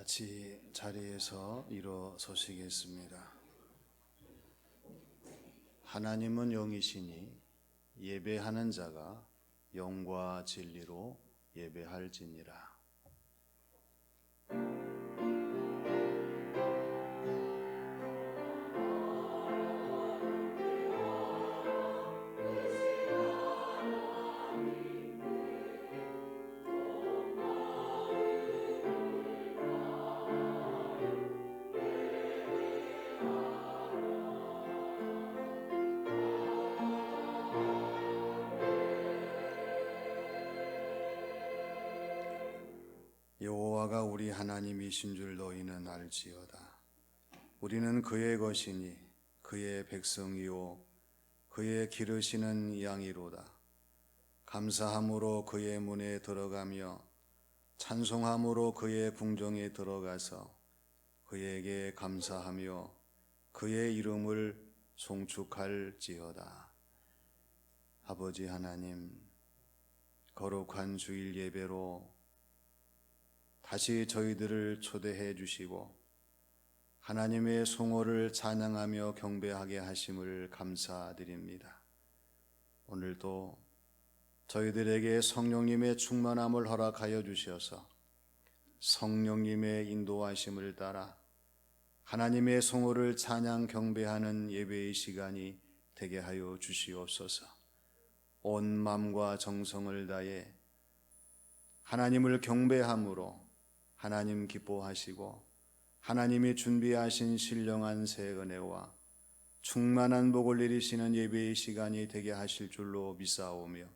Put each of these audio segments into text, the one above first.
같이 자리에서 일어서시겠습니다. 하나님은 영이시니 예배하는 자가 영과 진리로 예배할지니라. 여호와가 우리 하나님이신 줄 너희는 알지어다. 우리는 그의 것이니 그의 백성이요 그의 기르시는 양이로다. 감사함으로 그의 문에 들어가며 찬송함으로 그의 궁정에 들어가서 그에게 감사하며 그의 이름을 송축할지어다. 아버지 하나님, 거룩한 주일 예배로 다시 저희들을 초대해 주시고 하나님의 송호를 찬양하며 경배하게 하심을 감사드립니다. 오늘도 저희들에게 성령님의 충만함을 허락하여 주셔서 성령님의 인도하심을 따라 하나님의 송호를 찬양 경배하는 예배의 시간이 되게 하여 주시옵소서. 온 마음과 정성을 다해 하나님을 경배함으로 하나님 기뻐하시고 하나님이 준비하신 신령한 새 은혜와 충만한 복을 내리시는 예배의 시간이 되게 하실 줄로 믿사오며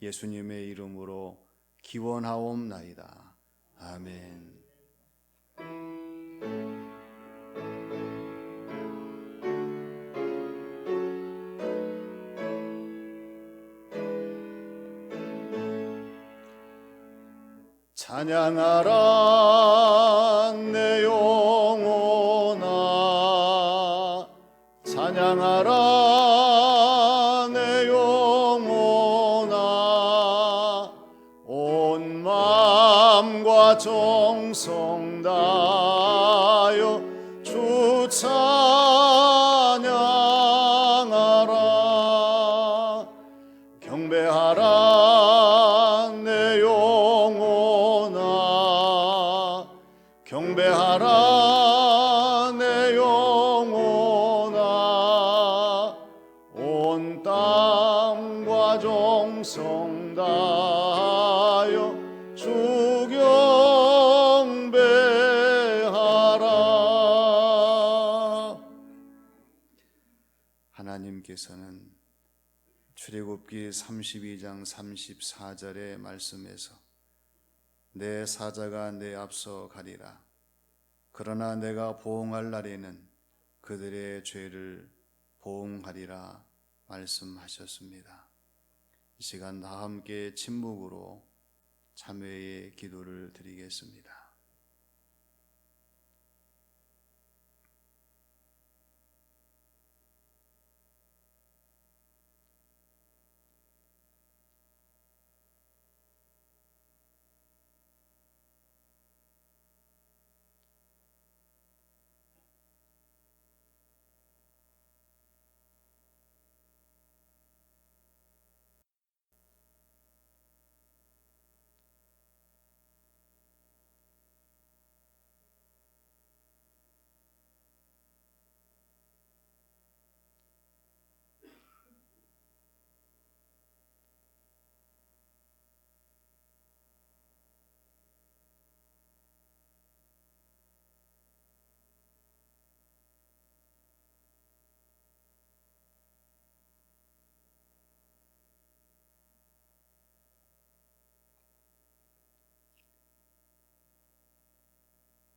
예수님의 이름으로 기원하옵나이다. 아멘. 찬양하라 내 영혼아, 찬양하라 내 영혼아, 온 마음과 정성 다하여 주 찬양하라. 경배하라 내 영혼아, 경배하라 내 영혼아, 온 땀과 정성 다하여 주 경배하라. 하나님께서는 출애굽기 32장 34절의 말씀에서 내 사자가 내 앞서 가리라. 그러나 내가 보응할 날에는 그들의 죄를 보응하리라 말씀하셨습니다. 이 시간 다 함께 침묵으로 참회의 기도를 드리겠습니다.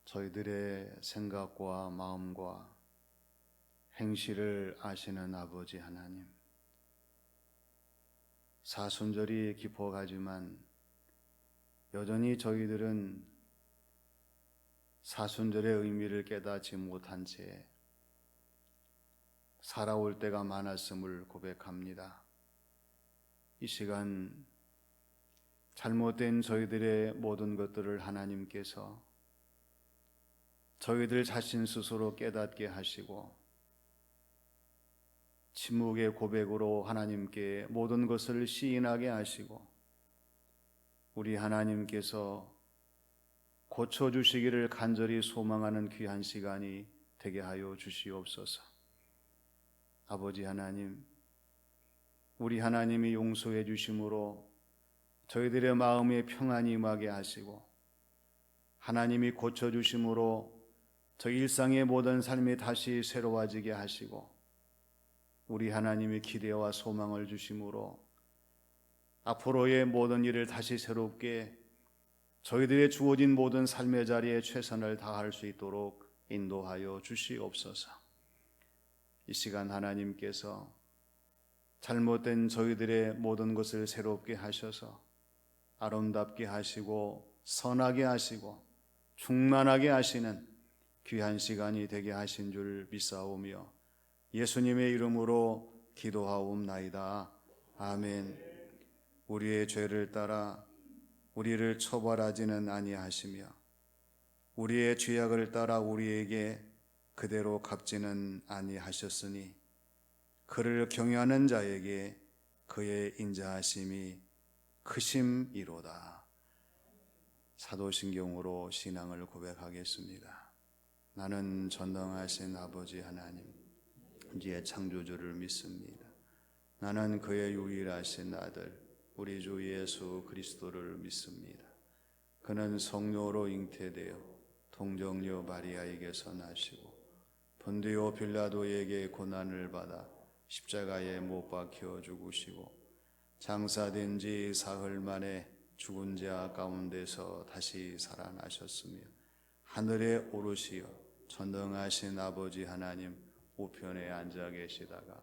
저희들의 생각과 마음과 행실을 아시는 아버지 하나님, 사순절이 깊어가지만 여전히 저희들은 사순절의 의미를 깨닫지 못한 채 살아올 때가 많았음을 고백합니다. 이 시간 잘못된 저희들의 모든 것들을 하나님께서 저희들 자신 스스로 깨닫게 하시고 침묵의 고백으로 하나님께 모든 것을 시인하게 하시고 우리 하나님께서 고쳐주시기를 간절히 소망하는 귀한 시간이 되게 하여 주시옵소서. 아버지 하나님, 우리 하나님이 용서해 주심으로 저희들의 마음에 평안이 임하게 하시고 하나님이 고쳐주심으로 저 일상의 모든 삶이 다시 새로워지게 하시고 우리 하나님이 기대와 소망을 주심으로 앞으로의 모든 일을 다시 새롭게 저희들의 주어진 모든 삶의 자리에 최선을 다할 수 있도록 인도하여 주시옵소서. 이 시간 하나님께서 잘못된 저희들의 모든 것을 새롭게 하셔서 아름답게 하시고 선하게 하시고 충만하게 하시는 귀한 시간이 되게 하신 줄 믿사오며 예수님의 이름으로 기도하옵나이다. 아멘. 우리의 죄를 따라 우리를 처벌하지는 아니하시며 우리의 죄악을 따라 우리에게 그대로 갚지는 아니하셨으니 그를 경외하는 자에게 그의 인자하심이 크심이로다. 사도신경으로 신앙을 고백하겠습니다. 나는 전능하신 아버지 하나님, 이제 창조주를 믿습니다. 나는 그의 유일하신 아들 우리 주 예수 그리스도를 믿습니다. 그는 성령으로 잉태되어 동정녀 마리아에게서 나시고 본디오 빌라도에게 고난을 받아 십자가에 못 박혀 죽으시고 장사된 지 사흘 만에 죽은 자 가운데서 다시 살아나셨으며 하늘에 오르시어 전능하신 아버지 하나님 우편에 앉아 계시다가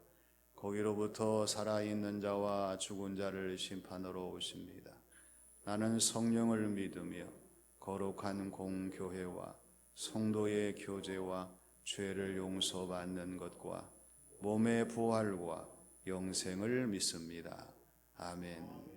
거기로부터 살아있는 자와 죽은 자를 심판하러 오십니다. 나는 성령을 믿으며 거룩한 공교회와 성도의 교제와 죄를 용서받는 것과 몸의 부활과 영생을 믿습니다. 아멘.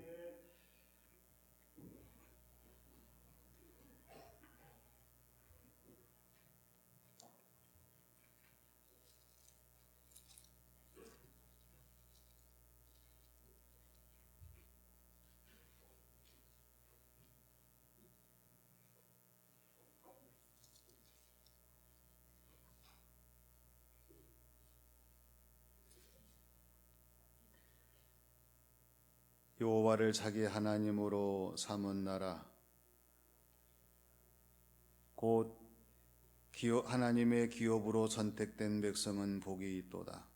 여호와를 자기 하나님으로 삼은 나라 곧 하나님의 기업으로 선택된 백성은 복이 있도다.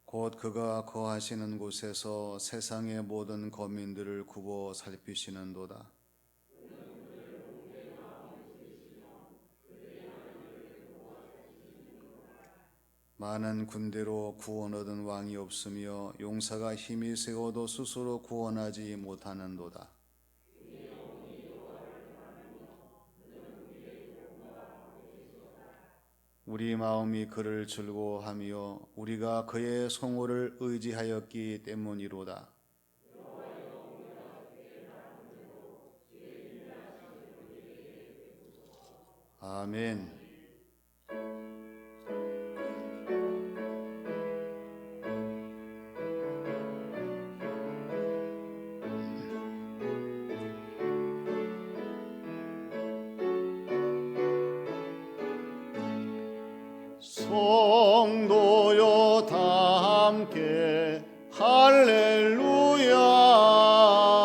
곧 그가 거하시는 곳에서 세상의 모든 거민들을 굽어 살피시는도다. 많은 군대로 구원 얻은 왕이 없으며 용사가 힘이 세어도 스스로 구원하지 못하는도다. 우리 마음이 그를 즐거워하며 우리가 그의 성호를 의지하였기 때문이로다. 아멘. 성도여 다 함께 할렐루야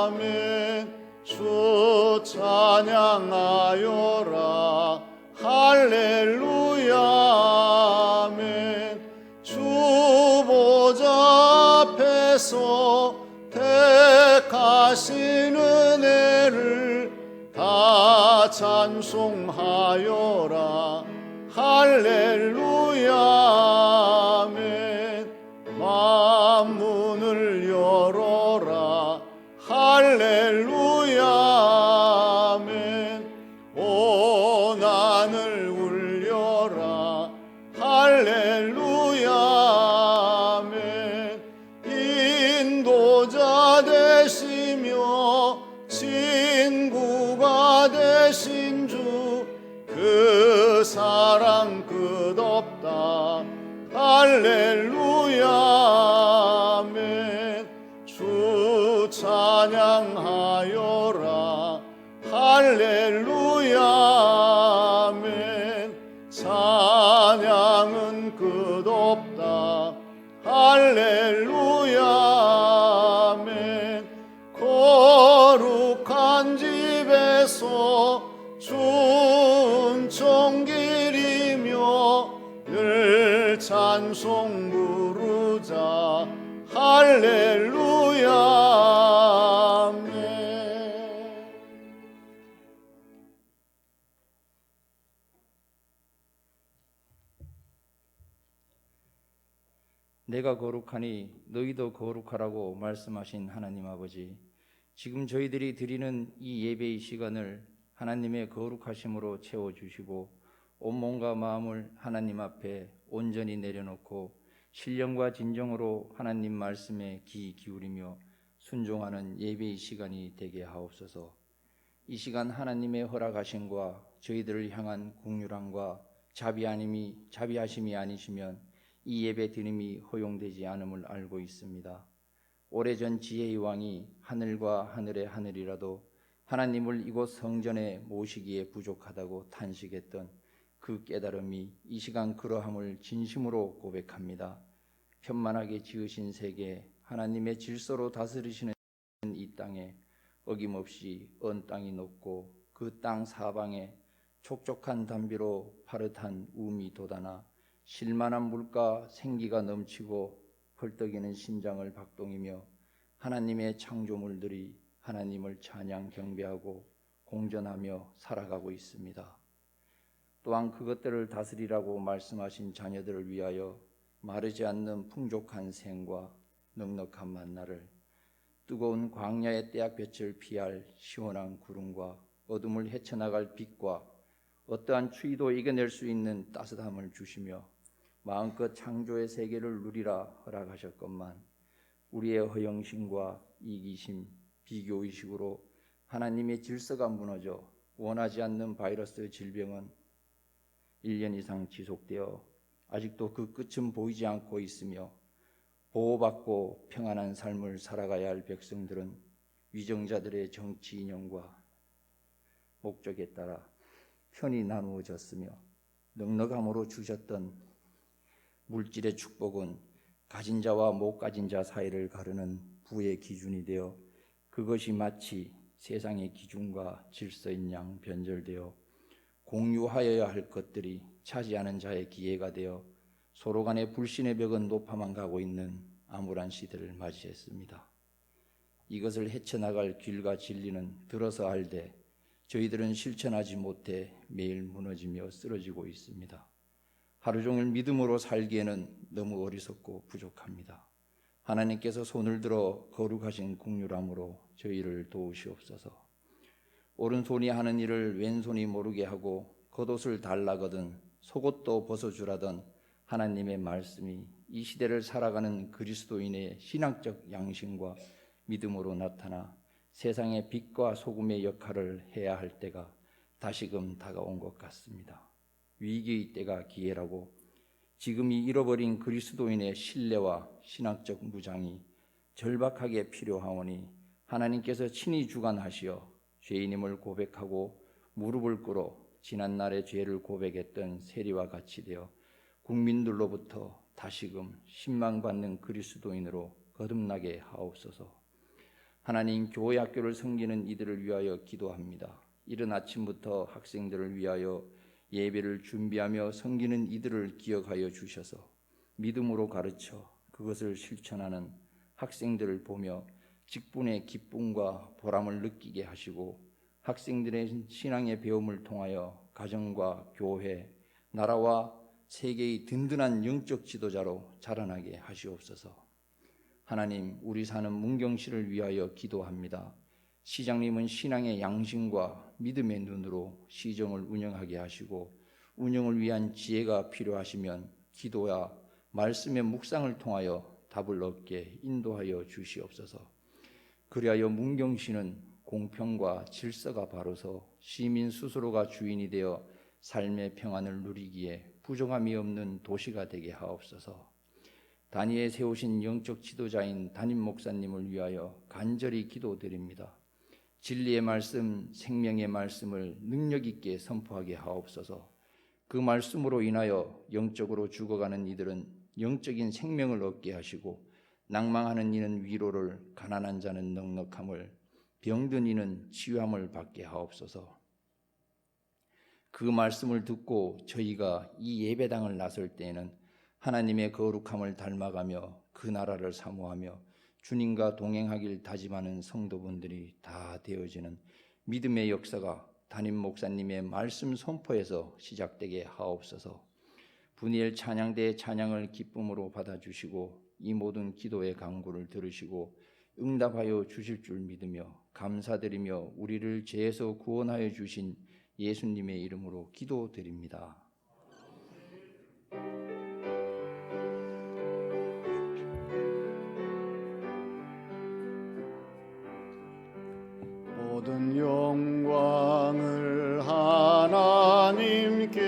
아멘. 주 찬양하여라 할렐루야 아멘. 주 보좌 앞에서 택하신 은혜를 다 찬송하여라 할렐루야 아멘. 만문을 열어라 할렐루야 아멘. 오난을 울려라 할렐루야 아멘. 인도자 되시며 친구가 되신 주 그 사랑 끝없다. 할렐루야 아멘. 주 찬양하여라. 할렐루야 아멘. 찬양은 끝없다. 할렐루야 아멘. 거룩한 집에서 순종길이며 늘 찬송 부르자. 할렐루야 아멘. 내가 거룩하니 너희도 거룩하라고 말씀하신 하나님 아버지, 지금 저희들이 드리는 이 예배의 시간을 하나님의 거룩하심으로 채워주시고 온몸과 마음을 하나님 앞에 온전히 내려놓고 신령과 진정으로 하나님 말씀에 귀 기울이며 순종하는 예배의 시간이 되게 하옵소서. 이 시간 하나님의 허락하심과 저희들을 향한 긍휼함과 자비하심이 아니시면 이 예배 드림이 허용되지 않음을 알고 있습니다. 오래전 지혜의 왕이 하늘과 하늘의 하늘이라도 하나님을 이곳 성전에 모시기에 부족하다고 탄식했던 그 깨달음이 이 시간 그러함을 진심으로 고백합니다. 편만하게 지으신 세계, 하나님의 질서로 다스리시는 이 땅에 어김없이 언 땅이 높고 그 땅 사방에 촉촉한 담비로 파릇한 우미 돋아나 실만한 물과 생기가 넘치고 펄떡이는 심장을 박동이며 하나님의 창조물들이 하나님을 찬양 경배하고 공전하며 살아가고 있습니다. 또한 그것들을 다스리라고 말씀하신 자녀들을 위하여 마르지 않는 풍족한 생과 넉넉한 만나를, 뜨거운 광야의 떼약볕을 피할 시원한 구름과 어둠을 헤쳐나갈 빛과 어떠한 추위도 이겨낼 수 있는 따스함을 주시며 마음껏 창조의 세계를 누리라 허락하셨건만 우리의 허영심과 이기심, 비교의식으로 하나님의 질서가 무너져 원하지 않는 바이러스 질병은 1년 이상 지속되어 아직도 그 끝은 보이지 않고 있으며 보호받고 평안한 삶을 살아가야 할 백성들은 위정자들의 정치 이념과 목적에 따라 편이 나누어졌으며 넉넉함으로 주셨던 물질의 축복은 가진 자와 못 가진 자 사이를 가르는 부의 기준이 되어 그것이 마치 세상의 기준과 질서인 양 변절되어 공유하여야 할 것들이 차지하는 자의 기회가 되어 서로 간의 불신의 벽은 높아만 가고 있는 암울한 시대를 맞이했습니다. 이것을 헤쳐나갈 길과 진리는 들어서 알되 저희들은 실천하지 못해 매일 무너지며 쓰러지고 있습니다. 하루 종일 믿음으로 살기에는 너무 어리석고 부족합니다. 하나님께서 손을 들어 거룩하신 긍휼함으로 저희를 도우시옵소서. 오른손이 하는 일을 왼손이 모르게 하고 겉옷을 달라거든 속옷도 벗어주라던 하나님의 말씀이 이 시대를 살아가는 그리스도인의 신앙적 양심과 믿음으로 나타나 세상의 빛과 소금의 역할을 해야 할 때가 다시금 다가온 것 같습니다. 위기의 때가 기회라고 지금이 잃어버린 그리스도인의 신뢰와 신학적 무장이 절박하게 필요하오니 하나님께서 친히 주관하시어 죄인임을 고백하고 무릎을 꿇어 지난날의 죄를 고백했던 세리와 같이 되어 국민들로부터 다시금 신망받는 그리스도인으로 거듭나게 하옵소서. 하나님, 교회 학교를 섬기는 이들을 위하여 기도합니다. 이른 아침부터 학생들을 위하여 예배를 준비하며 섬기는 이들을 기억하여 주셔서 믿음으로 가르쳐 그것을 실천하는 학생들을 보며 직분의 기쁨과 보람을 느끼게 하시고 학생들의 신앙의 배움을 통하여 가정과 교회, 나라와 세계의 든든한 영적 지도자로 자라나게 하시옵소서. 하나님, 우리 사는 문경시를 위하여 기도합니다. 시장님은 신앙의 양심과 믿음의 눈으로 시정을 운영하게 하시고 운영을 위한 지혜가 필요하시면 기도와 말씀의 묵상을 통하여 답을 얻게 인도하여 주시옵소서. 그리하여 문경시는 공평과 질서가 바로서 시민 스스로가 주인이 되어 삶의 평안을 누리기에 부정함이 없는 도시가 되게 하옵소서. 단위에 세우신 영적 지도자인 담임 목사님을 위하여 간절히 기도드립니다. 진리의 말씀, 생명의 말씀을 능력 있게 선포하게 하옵소서. 그 말씀으로 인하여 영적으로 죽어가는 이들은 영적인 생명을 얻게 하시고, 낭망하는 이는 위로를, 가난한 자는 넉넉함을, 병든 이는 치유함을 받게 하옵소서. 그 말씀을 듣고 저희가 이 예배당을 나설 때에는 하나님의 거룩함을 닮아가며 그 나라를 사모하며 주님과 동행하길 다짐하는 성도분들이 다 되어지는 믿음의 역사가 담임 목사님의 말씀 선포에서 시작되게 하옵소서. 분이엘 찬양대의 찬양을 기쁨으로 받아주시고 이 모든 기도의 간구를 들으시고 응답하여 주실 줄 믿으며 감사드리며 우리를 죄에서 구원하여 주신 예수님의 이름으로 기도드립니다. 모든 영광을 하나님께,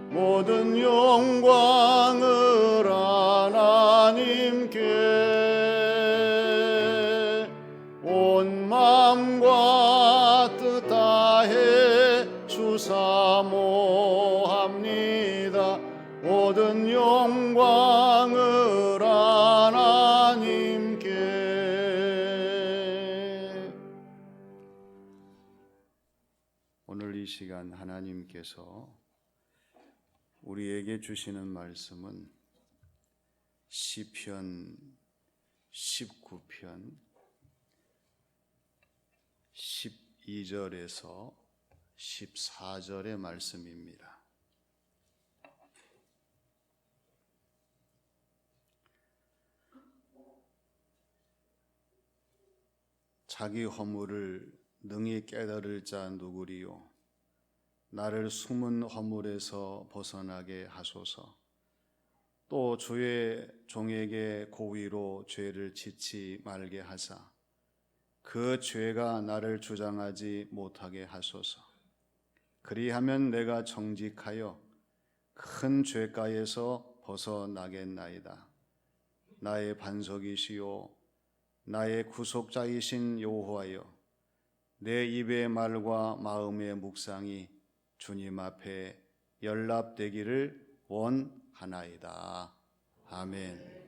모든 영광을 하나님께, 온 마음과 뜻 다해 주사모합니다. 모든 영광을 하나님께. 오늘 이 시간 하나님께서 우리에게 주시는 말씀은 시편 19편 12절에서 14절의 말씀입니다. 자기 허물을 능히 깨달을 자 누구리요? 나를 숨은 허물에서 벗어나게 하소서. 또 주의 종에게 고의로 죄를 짓지 말게 하사 그 죄가 나를 주장하지 못하게 하소서. 그리하면 내가 정직하여 큰 죄가에서 벗어나겠나이다. 나의 반석이시요 나의 구속자이신 여호와여, 내 입의 말과 마음의 묵상이 주님 앞에 연락되기를 원하나이다. 아멘.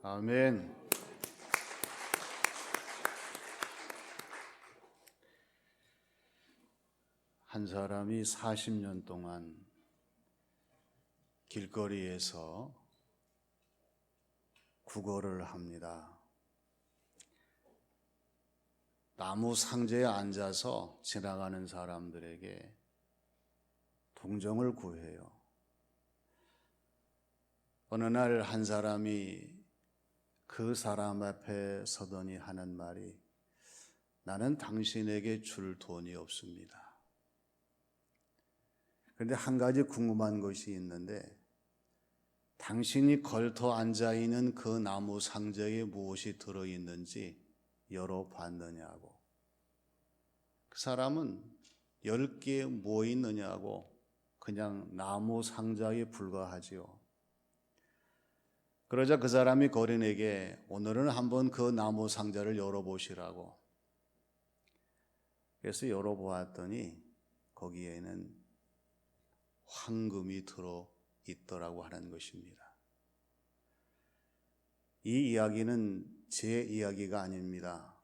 아멘. 한 사람이 40년 동안 길거리에서 구걸을 합니다. 나무 상자에 앉아서 지나가는 사람들에게 동정을 구해요. 어느 날 한 사람이 그 사람 앞에 서더니 하는 말이, 나는 당신에게 줄 돈이 없습니다. 그런데 한 가지 궁금한 것이 있는데, 당신이 걸터 앉아있는 그 나무 상자에 무엇이 들어있는지 열어봤느냐고. 그 사람은 10개에 뭐 있느냐고 그냥 나무 상자에 불과하지요. 그러자 그 사람이 거린에게 오늘은 한번 그 나무 상자를 열어보시라고. 그래서 열어보았더니 거기에는 황금이 들어있더라고 하는 것입니다. 이 이야기는 제 이야기가 아닙니다.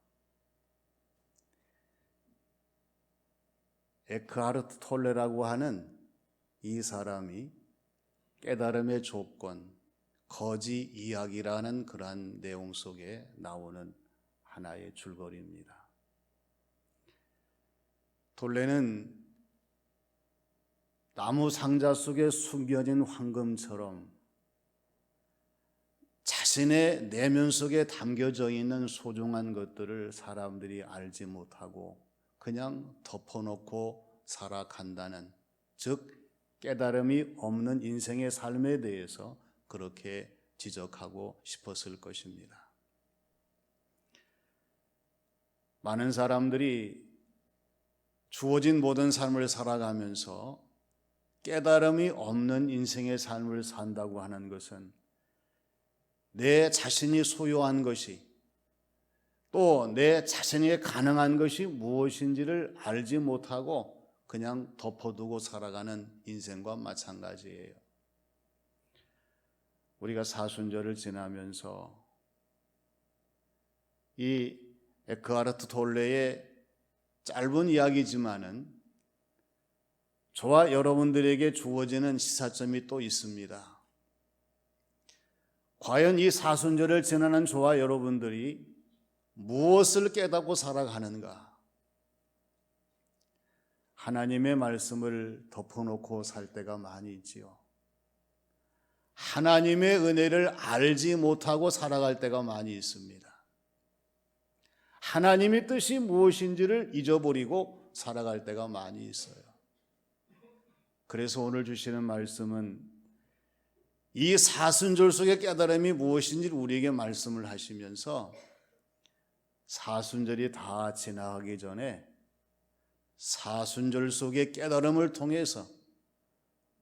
에크하르트 톨레라고 하는 이 사람이 깨달음의 조건, 거지 이야기라는 그러한 내용 속에 나오는 하나의 줄거리입니다. 톨레는 나무 상자 속에 숨겨진 황금처럼 자신의 내면 속에 담겨져 있는 소중한 것들을 사람들이 알지 못하고 그냥 덮어놓고 살아간다는, 즉 깨달음이 없는 인생의 삶에 대해서 그렇게 지적하고 싶었을 것입니다. 많은 사람들이 주어진 모든 삶을 살아가면서 깨달음이 없는 인생의 삶을 산다고 하는 것은 내 자신이 소유한 것이, 또 내 자신이 가능한 것이 무엇인지를 알지 못하고 그냥 덮어두고 살아가는 인생과 마찬가지예요. 우리가 사순절을 지나면서 이 에크하르트 톨레의 짧은 이야기지만은 저와 여러분들에게 주어지는 시사점이 또 있습니다. 과연 이 사순절을 지나는 저와 여러분들이 무엇을 깨닫고 살아가는가? 하나님의 말씀을 덮어놓고 살 때가 많이 있지요. 하나님의 은혜를 알지 못하고 살아갈 때가 많이 있습니다. 하나님의 뜻이 무엇인지를 잊어버리고 살아갈 때가 많이 있어요. 그래서 오늘 주시는 말씀은 이 사순절 속의 깨달음이 무엇인지를 우리에게 말씀을 하시면서 사순절이 다 지나가기 전에 사순절 속의 깨달음을 통해서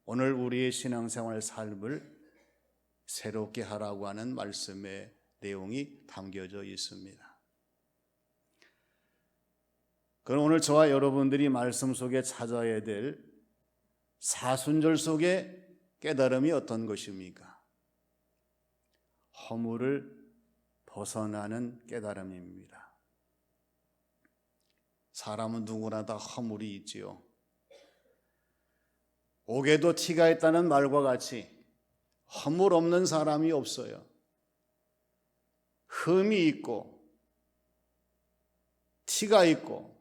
오늘 우리의 신앙생활 삶을 새롭게 하라고 하는 말씀의 내용이 담겨져 있습니다. 그럼 오늘 저와 여러분들이 말씀 속에 찾아야 될 사순절 속의 깨달음이 어떤 것입니까? 허물을 벗어나는 깨달음입니다. 사람은 누구나 다 허물이 있지요. 옥에도 티가 있다는 말과 같이 허물 없는 사람이 없어요. 흠이 있고 티가 있고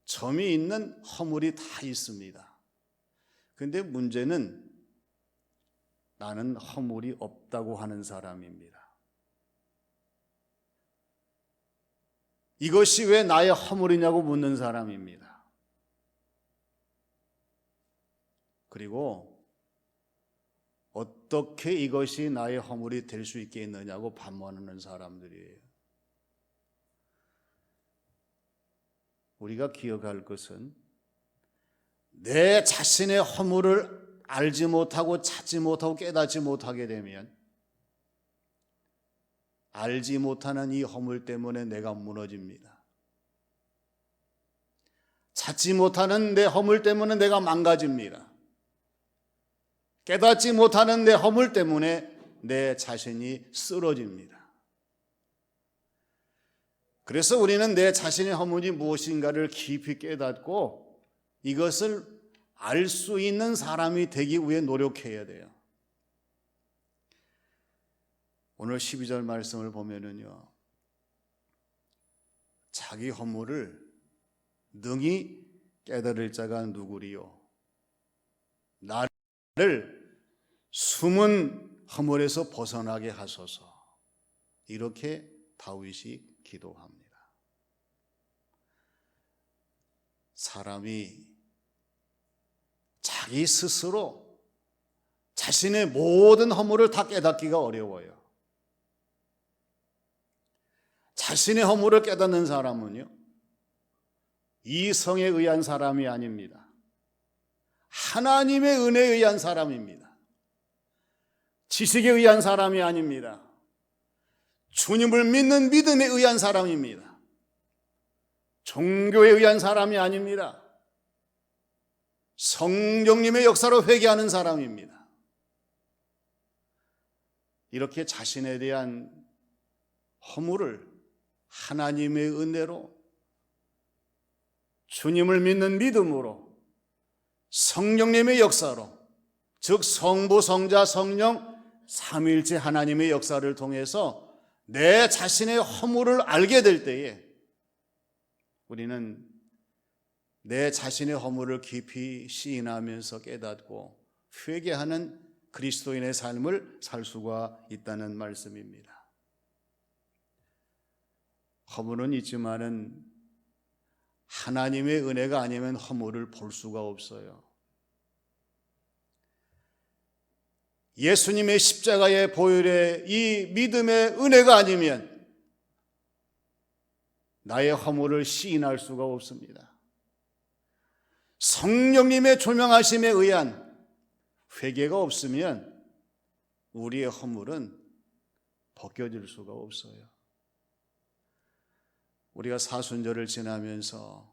점이 있는 허물이 다 있습니다. 그런데 문제는 나는 허물이 없다고 하는 사람입니다. 이것이 왜 나의 허물이냐고 묻는 사람입니다. 그리고 어떻게 이것이 나의 허물이 될 수 있겠느냐고 반문하는 사람들이에요. 우리가 기억할 것은 내 자신의 허물을 알지 못하고 찾지 못하고 깨닫지 못하게 되면 알지 못하는 이 허물 때문에 내가 무너집니다. 찾지 못하는 내 허물 때문에 내가 망가집니다. 깨닫지 못하는 내 허물 때문에 내 자신이 쓰러집니다. 그래서 우리는 내 자신의 허물이 무엇인가를 깊이 깨닫고 이것을 알 수 있는 사람이 되기 위해 노력해야 돼요. 오늘 12절 말씀을 보면은요, 자기 허물을 능히 깨달을 자가 누구리요? 나를 숨은 허물에서 벗어나게 하소서. 이렇게 다윗이 기도합니다. 사람이 자기 스스로 자신의 모든 허물을 다 깨닫기가 어려워요. 자신의 허물을 깨닫는 사람은요, 이성에 의한 사람이 아닙니다. 하나님의 은혜에 의한 사람입니다. 지식에 의한 사람이 아닙니다. 주님을 믿는 믿음에 의한 사람입니다. 종교에 의한 사람이 아닙니다. 성령님의 역사로 회개하는 사람입니다. 이렇게 자신에 대한 허물을 하나님의 은혜로, 주님을 믿는 믿음으로, 성령님의 역사로, 즉 성부, 성자, 성령 삼위일체 하나님의 역사를 통해서 내 자신의 허물을 알게 될 때에 우리는 내 자신의 허물을 깊이 시인하면서 깨닫고 회개하는 그리스도인의 삶을 살 수가 있다는 말씀입니다. 허물은 있지만은 하나님의 은혜가 아니면 허물을 볼 수가 없어요. 예수님의 십자가의 보혈의 이 믿음의 은혜가 아니면 나의 허물을 시인할 수가 없습니다. 성령님의 조명하심에 의한 회개가 없으면 우리의 허물은 벗겨질 수가 없어요. 우리가 사순절을 지나면서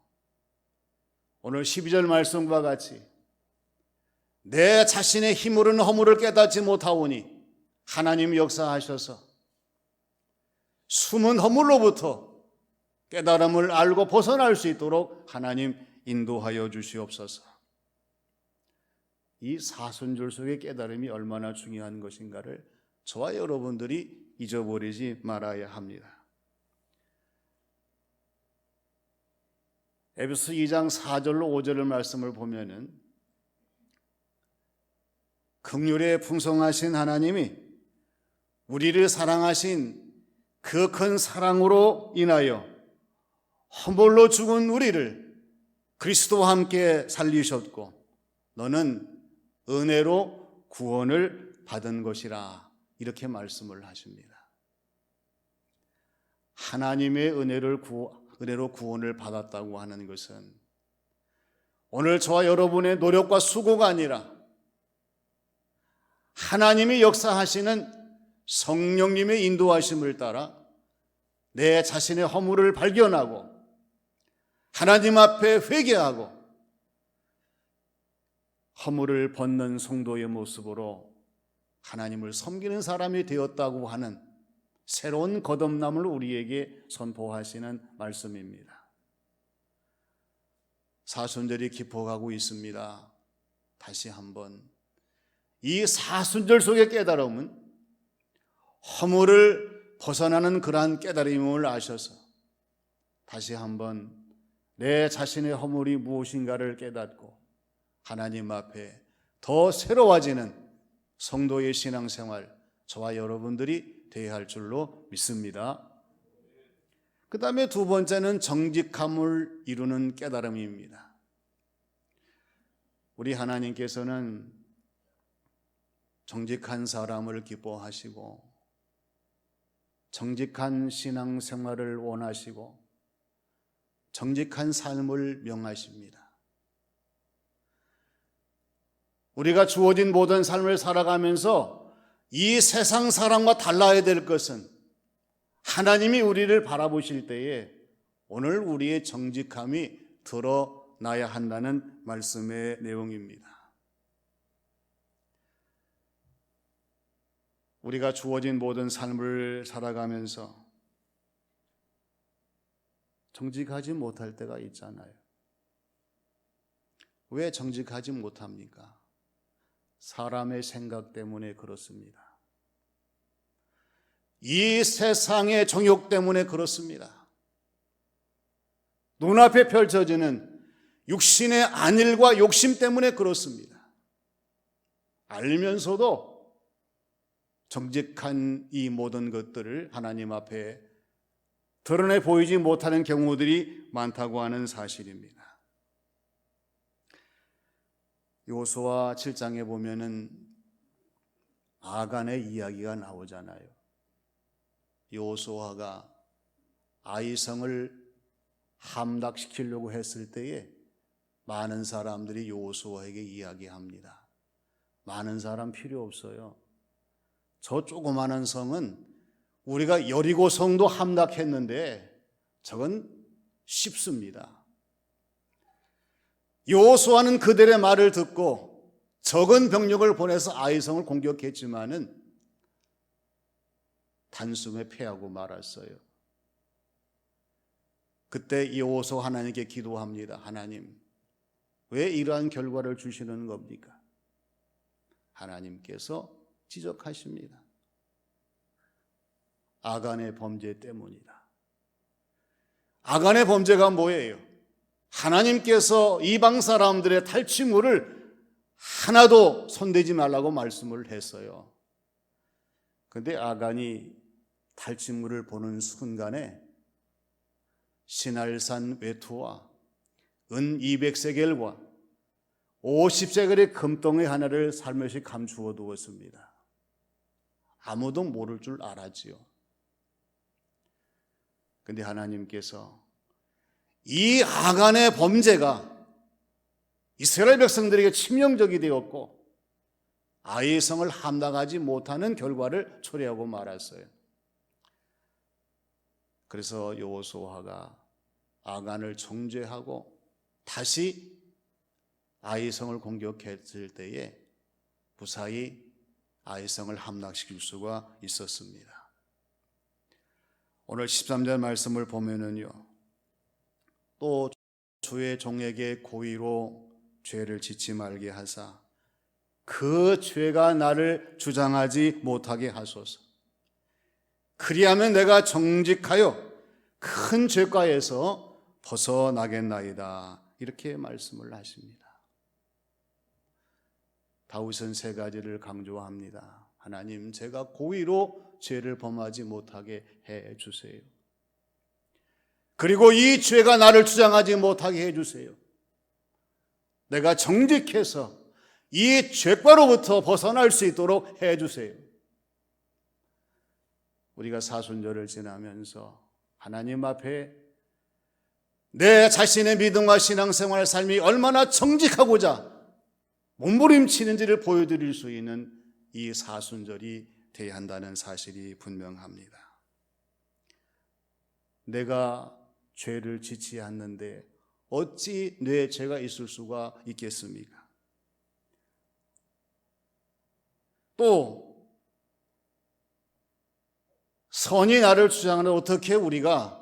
오늘 12절 말씀과 같이 내 자신의 힘으로는 허물을 깨닫지 못하오니 하나님이 역사하셔서 숨은 허물로부터 깨달음을 알고 벗어날 수 있도록 하나님 인도하여 주시옵소서. 이 사순절 속의 깨달음이 얼마나 중요한 것인가를 저와 여러분들이 잊어버리지 말아야 합니다. 에베소 2장 4절로 5절의 말씀을 보면은 긍휼에 풍성하신 하나님이 우리를 사랑하신 그 큰 사랑으로 인하여 허물로 죽은 우리를 그리스도와 함께 살리셨고 너는 은혜로 구원을 받은 것이라 이렇게 말씀을 하십니다. 하나님의 은혜로 구원을 받았다고 하는 것은 오늘 저와 여러분의 노력과 수고가 아니라 하나님이 역사하시는 성령님의 인도하심을 따라 내 자신의 허물을 발견하고 하나님 앞에 회개하고 허물을 벗는 성도의 모습으로 하나님을 섬기는 사람이 되었다고 하는 새로운 거듭남을 우리에게 선포하시는 말씀입니다. 사순절이 깊어가고 있습니다. 다시 한번 이 사순절 속의 깨달음은 허물을 벗어나는 그러한 깨달음을 아셔서 다시 한번 내 자신의 허물이 무엇인가를 깨닫고 하나님 앞에 더 새로워지는 성도의 신앙생활 저와 여러분들이 되어야 할 줄로 믿습니다. 그 다음에 두 번째는 정직함을 이루는 깨달음입니다. 우리 하나님께서는 정직한 사람을 기뻐하시고 정직한 신앙생활을 원하시고 정직한 삶을 명하십니다. 우리가 주어진 모든 삶을 살아가면서 이 세상 사람과 달라야 될 것은 하나님이 우리를 바라보실 때에 오늘 우리의 정직함이 드러나야 한다는 말씀의 내용입니다. 우리가 주어진 모든 삶을 살아가면서 정직하지 못할 때가 있잖아요. 왜 정직하지 못합니까? 사람의 생각 때문에 그렇습니다. 이 세상의 정욕 때문에 그렇습니다. 눈앞에 펼쳐지는 육신의 안일과 욕심 때문에 그렇습니다. 알면서도 정직한 이 모든 것들을 하나님 앞에 드러내 보이지 못하는 경우들이 많다고 하는 사실입니다. 여호수아 7장에 보면은 아간의 이야기가 나오잖아요. 여호수아가 아이성을 함락시키려고 했을 때에 많은 사람들이 여호수아에게 이야기합니다. 많은 사람 필요 없어요. 저 조그마한 성은 우리가 여리고 성도 함락했는데 저건 쉽습니다. 여호수아는 그들의 말을 듣고 적은 병력을 보내서 아이성을 공격했지만은 단숨에 패하고 말았어요. 그때 여호수아 하나님께 기도합니다. 하나님, 왜 이러한 결과를 주시는 겁니까? 하나님께서 지적하십니다. 아간의 범죄 때문이다. 아간의 범죄가 뭐예요? 하나님께서 이방 사람들의 탈취물을 하나도 손대지 말라고 말씀을 했어요. 그런데 아간이 탈취물을 보는 순간에 시날산 외투와 은 200세겔과 50세겔의 금덩이 하나를 살며시 감추어 두었습니다. 아무도 모를 줄 알았지요. 그런데 하나님께서 이 아간의 범죄가 이스라엘 백성들에게 치명적이 되었고 아이성을 함락하지 못하는 결과를 초래하고 말았어요. 그래서 여호수아가 아간을 정죄하고 다시 아이성을 공격했을 때에 무사히 아이성을 함락시킬 수가 있었습니다. 오늘 13절 말씀을 보면은요, 또 주의 종에게 고의로 죄를 짓지 말게 하사 그 죄가 나를 주장하지 못하게 하소서. 그리하면 내가 정직하여 큰 죄가에서 벗어나겠나이다. 이렇게 말씀을 하십니다. 다윗은 세 가지를 강조합니다. 하나님, 제가 고의로 죄를 범하지 못하게 해 주세요. 그리고 이 죄가 나를 주장하지 못하게 해 주세요. 내가 정직해서 이 죄과로부터 벗어날 수 있도록 해 주세요. 우리가 사순절을 지나면서 하나님 앞에 내 자신의 믿음과 신앙생활 삶이 얼마나 정직하고자 몸부림치는지를 보여드릴 수 있는 이 사순절이 되어야 한다는 사실이 분명합니다. 내가 죄를 짓지 않는데 어찌 내 죄가 있을 수가 있겠습니까? 또 선이 나를 주장하는 어떻게 우리가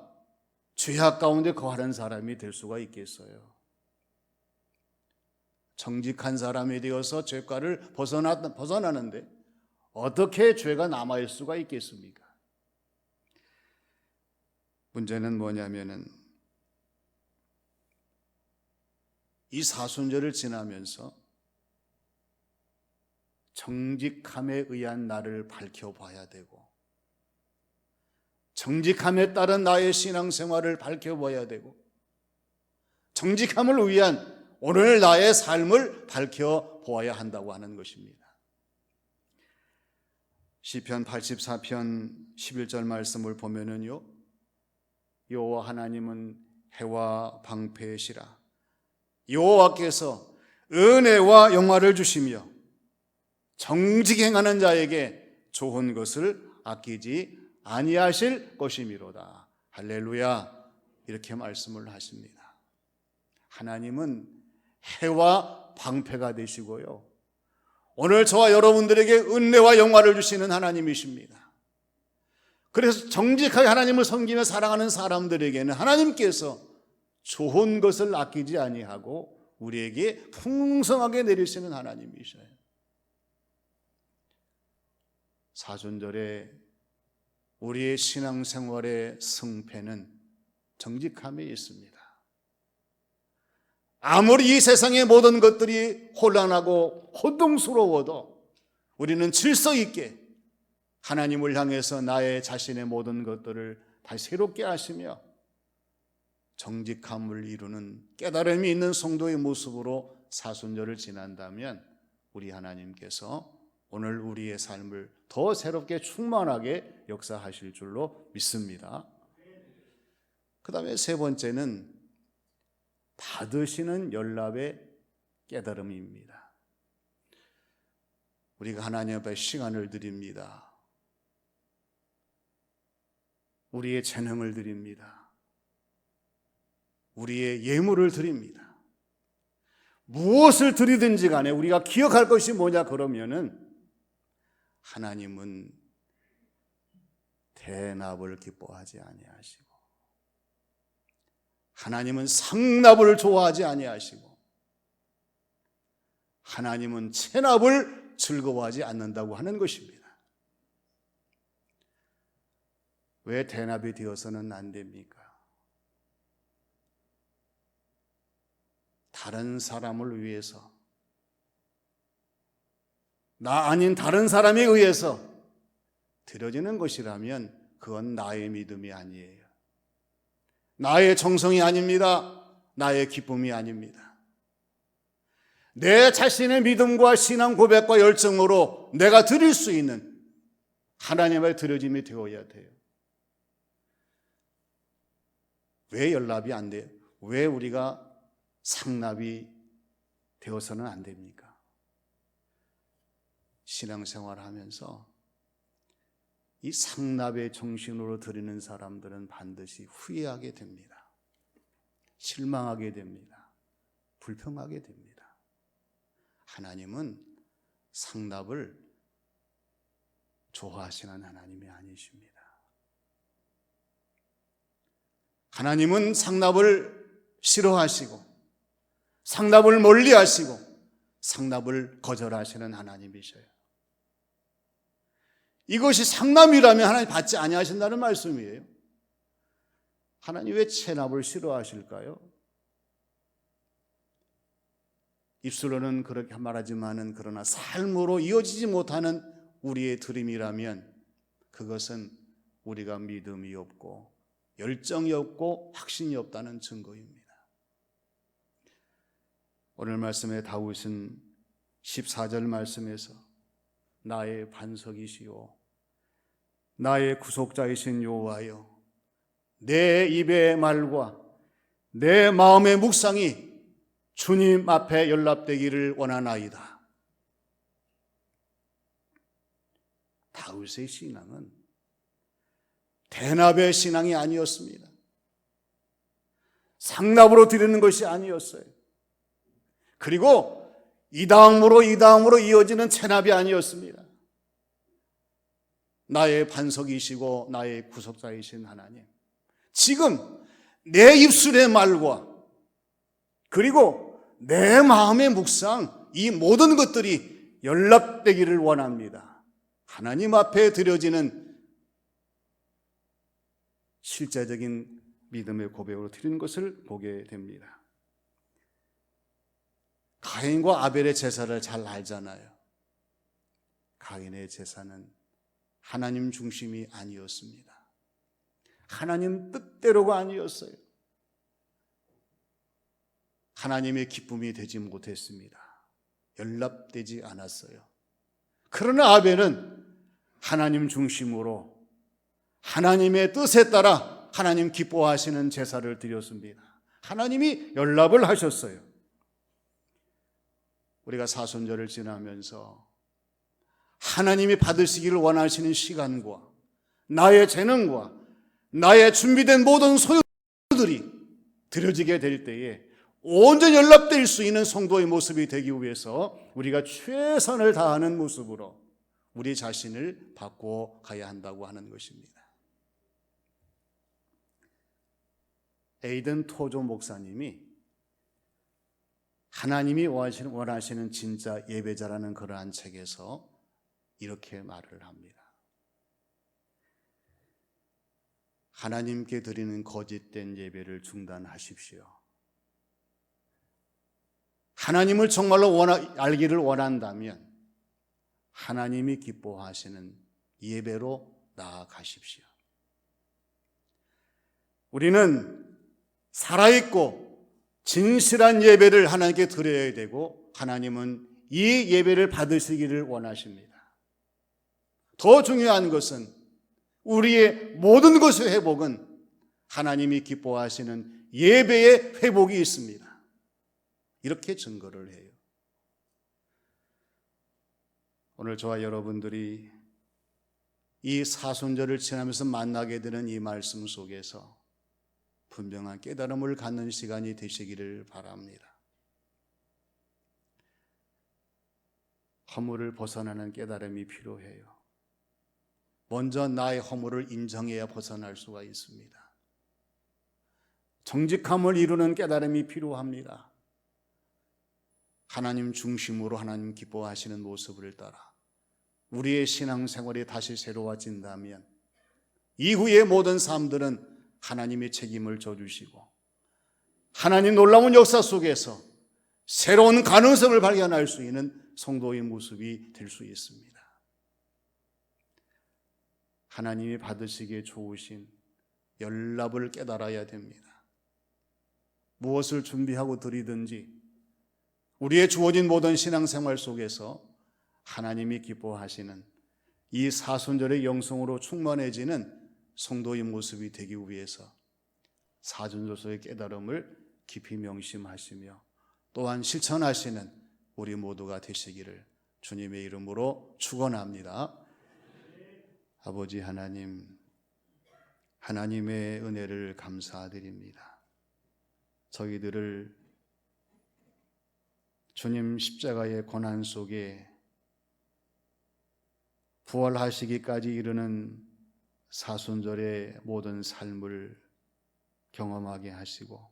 죄악 가운데 거하는 사람이 될 수가 있겠어요? 정직한 사람이 되어서 죄과를 벗어나는데 어떻게 죄가 남아있을 수가 있겠습니까? 문제는 뭐냐면은 이 사순절을 지나면서 정직함에 의한 나를 밝혀봐야 되고 정직함에 따른 나의 신앙생활을 밝혀봐야 되고 정직함을 위한 오늘 나의 삶을 밝혀보아야 한다고 하는 것입니다. 시편 84편 11절 말씀을 보면은요, 여호와 하나님은 해와 방패시라. 여호와께서 은혜와 영화를 주시며 정직히 행하는 자에게 좋은 것을 아끼지 아니하실 것이미로다. 할렐루야. 이렇게 말씀을 하십니다. 하나님은 해와 방패가 되시고요, 오늘 저와 여러분들에게 은혜와 영화를 주시는 하나님이십니다. 그래서 정직하게 하나님을 섬기며 사랑하는 사람들에게는 하나님께서 좋은 것을 아끼지 아니하고 우리에게 풍성하게 내리시는 하나님이셔요. 사순절에 우리의 신앙생활의 승패는 정직함에 있습니다. 아무리 이 세상의 모든 것들이 혼란하고 혼동스러워도 우리는 질서 있게 하나님을 향해서 나의 자신의 모든 것들을 다시 새롭게 하시며 정직함을 이루는 깨달음이 있는 성도의 모습으로 사순절을 지난다면 우리 하나님께서 오늘 우리의 삶을 더 새롭게 충만하게 역사하실 줄로 믿습니다. 그 다음에 세 번째는 받으시는 연락의 깨달음입니다. 우리가 하나님 앞에 시간을 드립니다. 우리의 재능을 드립니다. 우리의 예물을 드립니다. 무엇을 드리든지 간에 우리가 기억할 것이 뭐냐 그러면은 하나님은 대납을 기뻐하지 아니하시고 하나님은 상납을 좋아하지 아니하시고 하나님은 체납을 즐거워하지 않는다고 하는 것입니다. 왜 대납이 되어서는 안 됩니까? 다른 사람을 위해서, 나 아닌 다른 사람에 의해서 드려지는 것이라면 그건 나의 믿음이 아니에요. 나의 정성이 아닙니다. 나의 기쁨이 아닙니다. 내 자신의 믿음과 신앙 고백과 열정으로 내가 드릴 수 있는 하나님의 드려짐이 되어야 돼요. 왜 연락이 안 돼요? 왜 우리가 상납이 되어서는 안 됩니까? 신앙생활을 하면서 이 상납의 정신으로 드리는 사람들은 반드시 후회하게 됩니다. 실망하게 됩니다. 불평하게 됩니다. 하나님은 상납을 좋아하시는 하나님이 아니십니다. 하나님은 상납을 싫어하시고 상납을 멀리하시고 상납을 거절하시는 하나님이셔요. 이것이 상납이라면 하나님 받지 아니하신다는 말씀이에요. 하나님 왜 체납을 싫어하실까요? 입술로는 그렇게 말하지만은 그러나 삶으로 이어지지 못하는 우리의 드림이라면 그것은 우리가 믿음이 없고 열정이 없고 확신이 없다는 증거입니다. 오늘 말씀에 다윗은 14절 말씀에서 나의 반석이시오 나의 구속자이신 여호와여 내 입의 말과 내 마음의 묵상이 주님 앞에 연락되기를 원하나이다. 다윗의 신앙은 대납의 신앙이 아니었습니다. 상납으로 드리는 것이 아니었어요. 그리고 이 다음으로 이어지는 체납이 아니었습니다. 나의 반석이시고 나의 구속자이신 하나님, 지금 내 입술의 말과 그리고 내 마음의 묵상, 이 모든 것들이 연락되기를 원합니다. 하나님 앞에 드려지는 실제적인 믿음의 고백으로 드리는 것을 보게 됩니다. 가인과 아벨의 제사를 잘 알잖아요. 가인의 제사는 하나님 중심이 아니었습니다. 하나님 뜻대로가 아니었어요. 하나님의 기쁨이 되지 못했습니다. 연락되지 않았어요. 그러나 아벨은 하나님 중심으로 하나님의 뜻에 따라 하나님 기뻐하시는 제사를 드렸습니다. 하나님이 연락을 하셨어요. 우리가 사순절을 지나면서 하나님이 받으시기를 원하시는 시간과 나의 재능과 나의 준비된 모든 소유들이 드려지게 될 때에 온전히 연락될 수 있는 성도의 모습이 되기 위해서 우리가 최선을 다하는 모습으로 우리 자신을 바꿔 가야 한다고 하는 것입니다. 에이든 토조 목사님이 하나님이 원하시는 진짜 예배자라는 그러한 책에서 이렇게 말을 합니다. 하나님께 드리는 거짓된 예배를 중단하십시오. 하나님을 정말로 알기를 원한다면 하나님이 기뻐하시는 예배로 나아가십시오. 우리는 살아있고 진실한 예배를 하나님께 드려야 되고 하나님은 이 예배를 받으시기를 원하십니다. 더 중요한 것은 우리의 모든 것의 회복은 하나님이 기뻐하시는 예배의 회복이 있습니다. 이렇게 증거를 해요. 오늘 저와 여러분들이 이 사순절을 지나면서 만나게 되는 이 말씀 속에서 분명한 깨달음을 갖는 시간이 되시기를 바랍니다. 허물을 벗어나는 깨달음이 필요해요. 먼저 나의 허물을 인정해야 벗어날 수가 있습니다. 정직함을 이루는 깨달음이 필요합니다. 하나님 중심으로 하나님 기뻐하시는 모습을 따라 우리의 신앙생활이 다시 새로워진다면 이후의 모든 삶들은 하나님의 책임을 져주시고 하나님 놀라운 역사 속에서 새로운 가능성을 발견할 수 있는 성도의 모습이 될 수 있습니다. 하나님이 받으시기에 좋으신 연락을 깨달아야 됩니다. 무엇을 준비하고 드리든지 우리의 주어진 모든 신앙생활 속에서 하나님이 기뻐하시는 이 사순절의 영성으로 충만해지는 성도의 모습이 되기 위해서 사순절의 깨달음을 깊이 명심하시며 또한 실천하시는 우리 모두가 되시기를 주님의 이름으로 축원합니다. 아버지 하나님, 하나님의 은혜를 감사드립니다. 저희들을 주님 십자가의 고난 속에 부활하시기까지 이르는 사순절의 모든 삶을 경험하게 하시고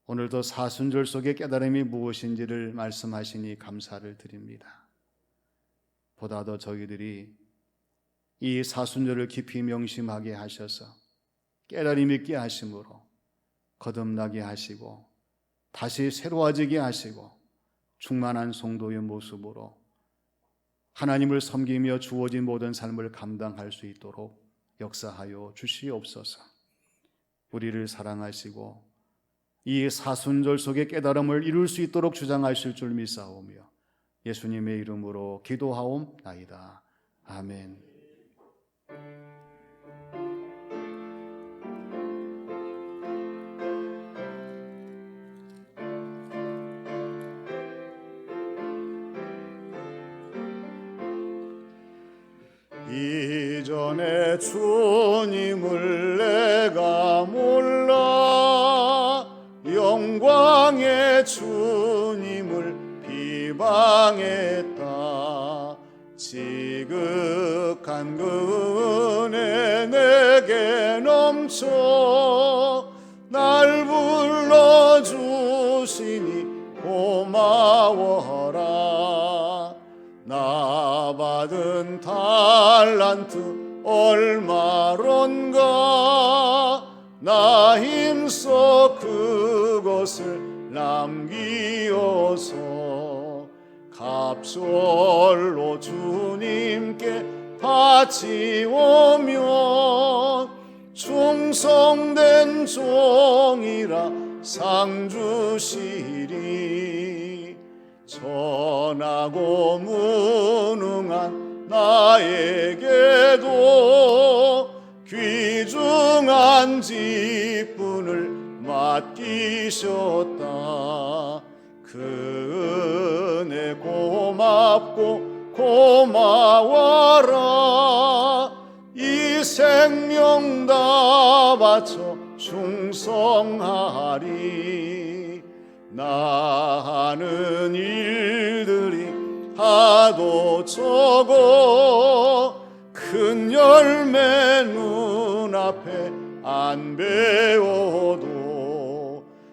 오늘도 사순절 속의 깨달음이 무엇인지를 말씀하시니 감사를 드립니다. 보다 더 저희들이 이 사순절을 깊이 명심하게 하셔서 깨달음 있게 하심으로 거듭나게 하시고 다시 새로워지게 하시고 충만한 성도의 모습으로 하나님을 섬기며 주어진 모든 삶을 감당할 수 있도록 역사하여 주시옵소서. 우리를 사랑하시고 이 사순절 속의 깨달음을 이룰 수 있도록 주장하실 줄 믿사오며 예수님의 이름으로 기도하옵나이다. 아멘. 이전에 주님을 내가 몰라 영광의 주님을 비방했다. 지극한 그 은혜 내게 넘쳐 날 불러주시니 고마워라. 나 받은 달란트 얼마론가 나 힘써 그것을 남기어서 갑절로 주님께 바치오면 충성된 종이라 상 주시리. 전하고 무능한 나에게도 귀중한 직분을 맡기셨다. 그 은혜 고맙고 고마워라. 이 생명 다 바쳐 충성하리. 나 하는 일들이 하도 적어 큰 열매 눈앞에 안 배워도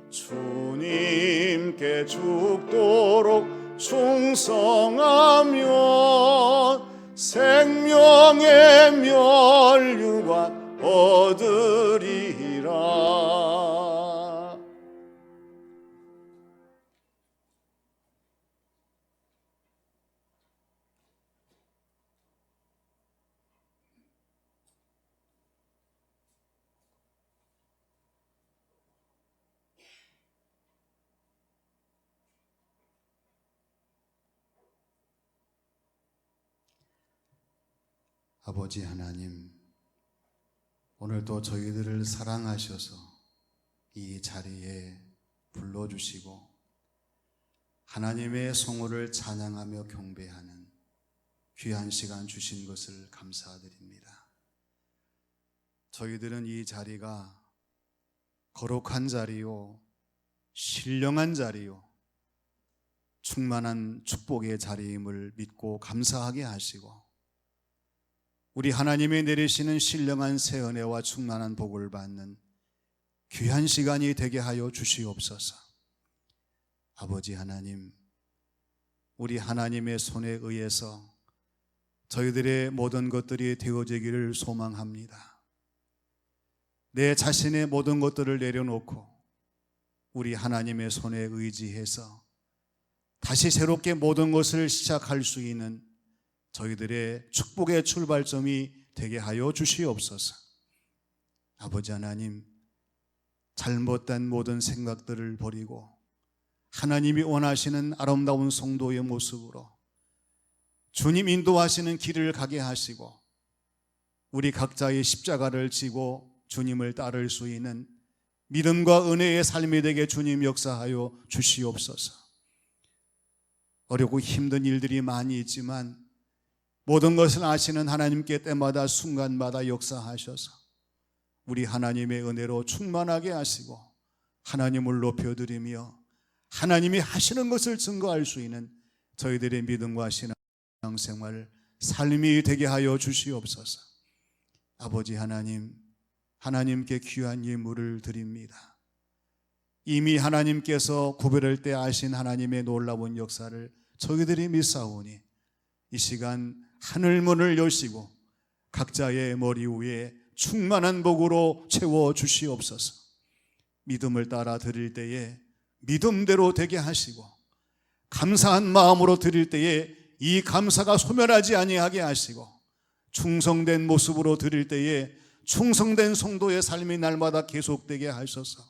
주님께 죽도록 충성하며 생명의 면류관 얻으리라. 아버지 하나님, 오늘도 저희들을 사랑하셔서 이 자리에 불러주시고 하나님의 성호를 찬양하며 경배하는 귀한 시간 주신 것을 감사드립니다. 저희들은 이 자리가 거룩한 자리요, 신령한 자리요, 충만한 축복의 자리임을 믿고 감사하게 하시고 우리 하나님이 내리시는 신령한 새 은혜와 충만한 복을 받는 귀한 시간이 되게 하여 주시옵소서. 아버지 하나님, 우리 하나님의 손에 의해서 저희들의 모든 것들이 되어지기를 소망합니다. 내 자신의 모든 것들을 내려놓고 우리 하나님의 손에 의지해서 다시 새롭게 모든 것을 시작할 수 있는 저희들의 축복의 출발점이 되게 하여 주시옵소서. 아버지 하나님, 잘못된 모든 생각들을 버리고 하나님이 원하시는 아름다운 성도의 모습으로 주님 인도하시는 길을 가게 하시고 우리 각자의 십자가를 지고 주님을 따를 수 있는 믿음과 은혜의 삶이 되게 주님 역사하여 주시옵소서. 어렵고 힘든 일들이 많이 있지만 모든 것을 아시는 하나님께 때마다 순간마다 역사하셔서 우리 하나님의 은혜로 충만하게 하시고 하나님을 높여드리며 하나님이 하시는 것을 증거할 수 있는 저희들의 믿음과 신앙생활, 삶이 되게 하여 주시옵소서. 아버지 하나님, 하나님께 귀한 예물을 드립니다. 이미 하나님께서 구별할 때 아신 하나님의 놀라운 역사를 저희들이 믿사오니 이 시간 하늘문을 여시고 각자의 머리 위에 충만한 복으로 채워 주시옵소서. 믿음을 따라 드릴 때에 믿음대로 되게 하시고 감사한 마음으로 드릴 때에 이 감사가 소멸하지 아니하게 하시고 충성된 모습으로 드릴 때에 충성된 성도의 삶이 날마다 계속되게 하셔서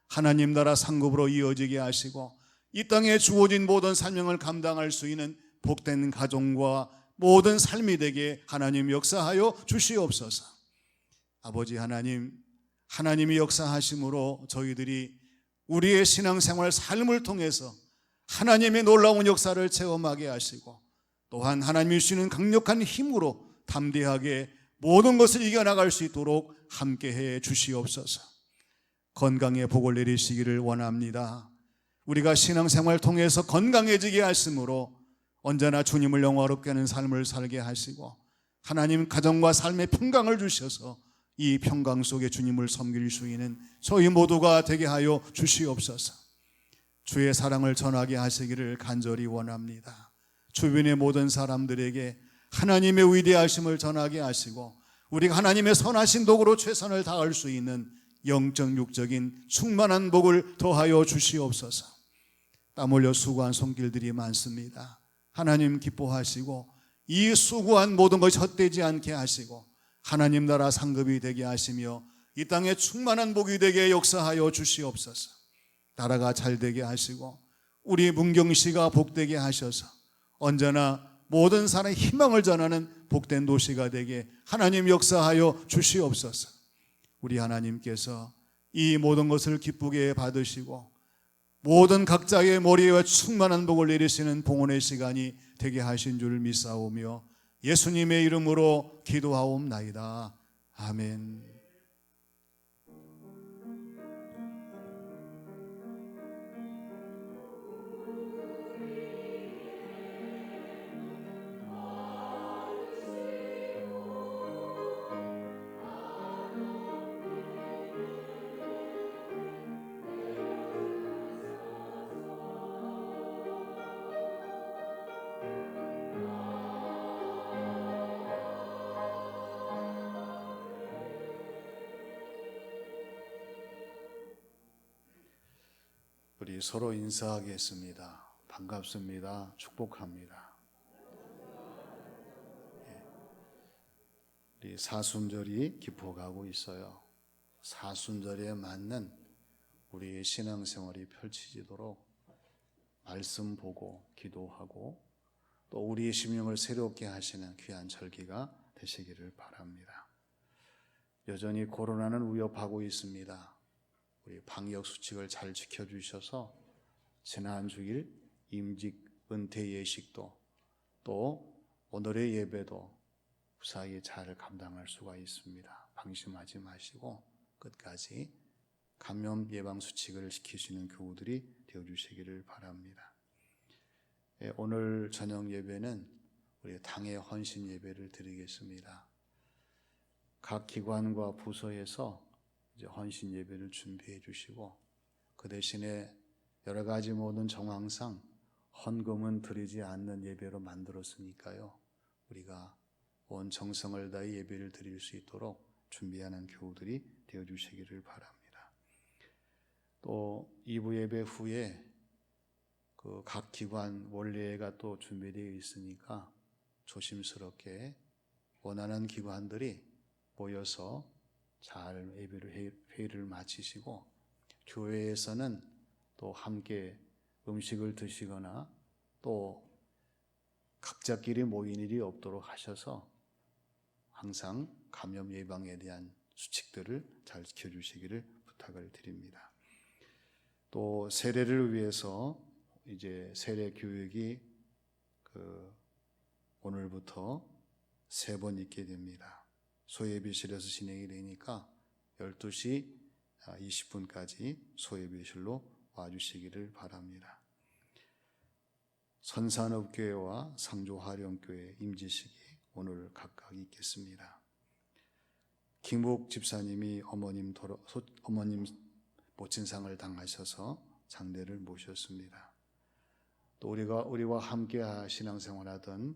하나님 나라 상급으로 이어지게 하시고 이 땅에 주어진 모든 사명을 감당할 수 있는 복된 가정과 모든 삶이 되게 하나님 역사하여 주시옵소서. 아버지 하나님, 하나님이 역사하심으로 저희들이 우리의 신앙생활 삶을 통해서 하나님의 놀라운 역사를 체험하게 하시고 또한 하나님이 주시는 강력한 힘으로 담대하게 모든 것을 이겨나갈 수 있도록 함께해 주시옵소서. 건강의 복을 내리시기를 원합니다. 우리가 신앙생활 통해서 건강해지게 하심으로 언제나 주님을 영화롭게 하는 삶을 살게 하시고 하나님 가정과 삶의 평강을 주셔서 이 평강 속에 주님을 섬길 수 있는 저희 모두가 되게 하여 주시옵소서. 주의 사랑을 전하게 하시기를 간절히 원합니다. 주변의 모든 사람들에게 하나님의 위대하심을 전하게 하시고 우리가 하나님의 선하신 도구로 최선을 다할 수 있는 영적 육적인 충만한 복을 더하여 주시옵소서. 땀 흘려 수고한 손길들이 많습니다. 하나님 기뻐하시고 이 수고한 모든 것이 헛되지 않게 하시고 하나님 나라 상급이 되게 하시며 이 땅에 충만한 복이 되게 역사하여 주시옵소서. 나라가 잘 되게 하시고 우리 문경시가 복되게 하셔서 언제나 모든 사람의 희망을 전하는 복된 도시가 되게 하나님 역사하여 주시옵소서. 우리 하나님께서 이 모든 것을 기쁘게 받으시고 모든 각자의 머리에 충만한 복을 내리시는 봉헌의 시간이 되게 하신 줄 믿사오며 예수님의 이름으로 기도하옵나이다. 아멘. 우리 서로 인사하겠습니다. 반갑습니다. 축복합니다. 우리 사순절이 깊어가고 있어요. 사순절에 맞는 우리의 신앙생활이 펼쳐지도록 말씀 보고 기도하고 또 우리의 심령을 새롭게 하시는 귀한 절기가 되시기를 바랍니다. 여전히 코로나는 위협하고 있습니다. 우리 방역 수칙을 잘 지켜주셔서 지난 주일 임직 은퇴 예식도 또 오늘의 예배도 무사히 잘 감당할 수가 있습니다. 방심하지 마시고 끝까지 감염 예방 수칙을 지키시는 교우들이 되어주시기를 바랍니다. 오늘 저녁 예배는 우리 당의 헌신 예배를 드리겠습니다. 각 기관과 부서에서 이제 헌신 예배를 준비해 주시고 그 대신에 여러 가지 모든 정황상 헌금은 드리지 않는 예배로 만들었으니까요. 우리가 온 정성을 다해 예배를 드릴 수 있도록 준비하는 교우들이 되어 주시기를 바랍니다. 또 2부 예배 후에 그 각 기관 원례가 또 준비되어 있으니까 조심스럽게 원하는 기관들이 모여서 잘 예배를 회의를 마치시고 교회에서는 또 함께 음식을 드시거나 또 각자끼리 모인 일이 없도록 하셔서 항상 감염 예방에 대한 수칙들을 잘 지켜주시기를 부탁을 드립니다. 또 세례를 위해서 이제 세례 교육이 오늘부터 3번 있게 됩니다. 소예비실에서 진행이 되니까 12시 20분까지 소예비실로 와주시기를 바랍니다. 선산업교회와 상조화령교회 임지식이 오늘 각각 있겠습니다. 김욱 집사님이 어머님 모친상을 당하셔서 장례를 모셨습니다. 또 우리와 함께 신앙생활하던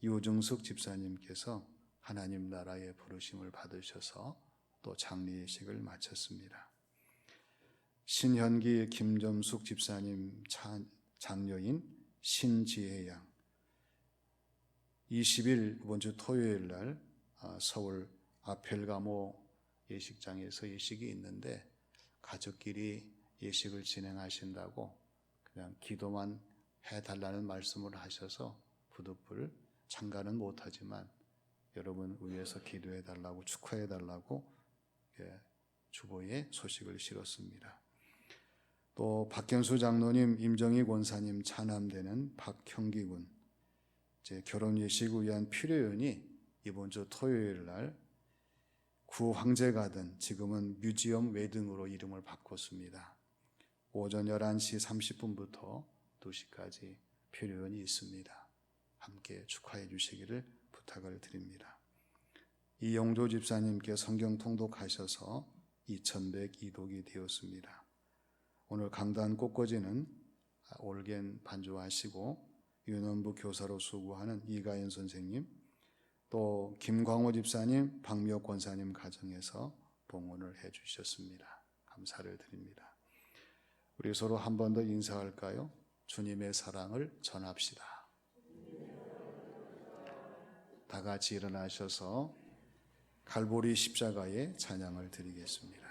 유정숙 집사님께서 하나님 나라의 부르심을 받으셔서 또 장례 예식을 마쳤습니다. 신현기 김점숙 집사님 장녀인 신지혜 양 20일 이번 주 토요일 날 서울 아펠가모 예식장에서 예식이 있는데 가족끼리 예식을 진행하신다고 그냥 기도만 해달라는 말씀을 하셔서 부득불 참가는 못하지만 여러분 위해서 기도해달라고 축하해달라고 주보에 소식을 실었습니다. 또 박현수 장로님, 임정희 권사님 차남되는 박형기 군 제 결혼 예식을 위한 필요연이 이번 주 토요일 날 구황제가든 지금은 뮤지엄 웨딩으로 이름을 바꿨습니다. 오전 11시 30분부터 2시까지 필요연이 있습니다. 함께 축하해 주시기를 부탁을 드립니다. 이영조 집사님께 성경 통독하셔서 2102독이 되었습니다. 오늘 강단 꽃꽂이는 올겐 반주하시고 윤원부 교사로 수고하는 이가연 선생님, 또 김광호 집사님, 박미옥 권사님 가정에서 봉헌을 해 주셨습니다. 감사를 드립니다. 우리 서로 한 번 더 인사할까요? 주님의 사랑을 전합시다. 다 같이 일어나셔서 갈보리 십자가의 찬양을 드리겠습니다.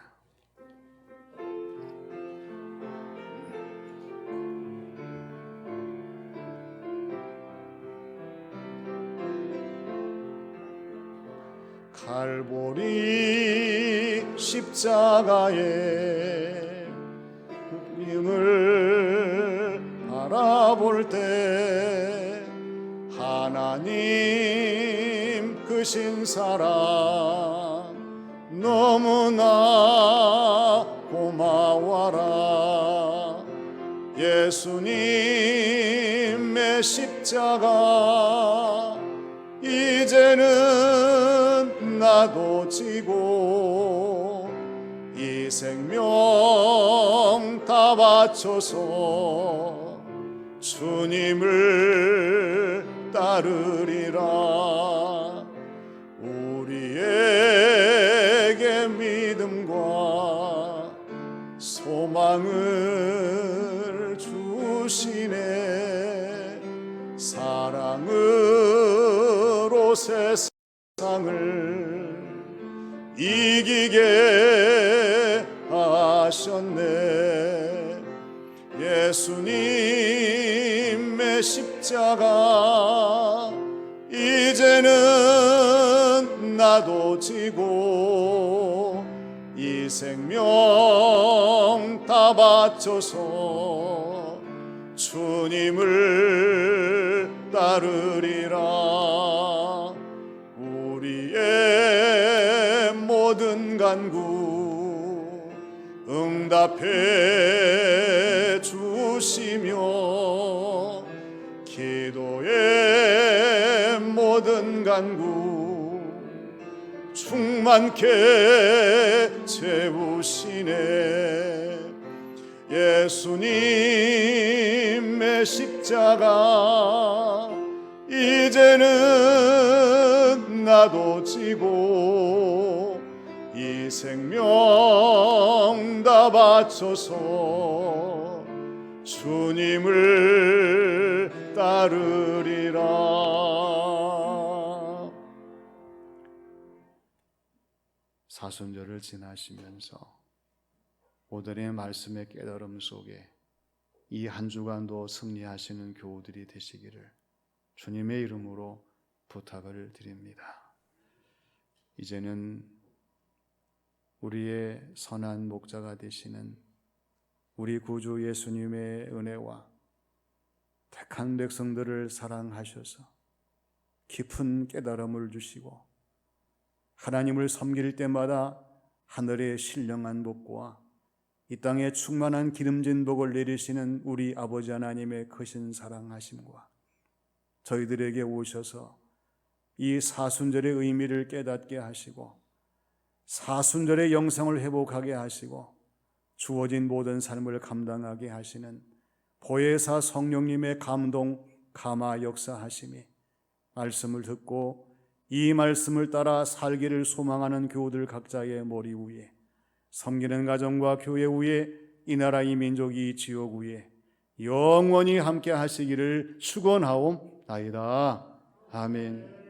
갈보리 십자가의 힘을 바라볼 때 하나님 크신 사랑 너무나 고마워라. 예수님의 십자가 이제는 나도 지고 이 생명 다 바쳐서 주님을 따르리라. 우리에게 믿음과 소망을 십자가로 세상을 이기게 하셨네. 예수님의 십자가 이제는 나도 지고 이 생명 다 바쳐서 주님을 따르리라. 우리의 모든 간구 응답해 주시며 기도의 모든 간구 충만케 채우시네. 예수님의 십자가 이제는 나도 지고 이 생명 다 바쳐서 주님을 따르리라. 사순절을 지나시면서 오늘의 말씀의 깨달음 속에 이 한 주간도 승리하시는 교우들이 되시기를 주님의 이름으로 부탁을 드립니다. 이제는 우리의 선한 목자가 되시는 우리 구주 예수님의 은혜와 택한 백성들을 사랑하셔서 깊은 깨달음을 주시고 하나님을 섬길 때마다 하늘의 신령한 복과 이 땅에 충만한 기름진 복을 내리시는 우리 아버지 하나님의 크신 사랑하심과 저희들에게 오셔서 이 사순절의 의미를 깨닫게 하시고 사순절의 영성을 회복하게 하시고 주어진 모든 삶을 감당하게 하시는 보혜사 성령님의 감동 감화 역사하심이 말씀을 듣고 이 말씀을 따라 살기를 소망하는 교우들 각자의 머리 위에 섬기는 가정과 교회 위에 이 나라 이 민족 이 지역 위에 영원히 함께 하시기를 축원하옵나이다. 아멘.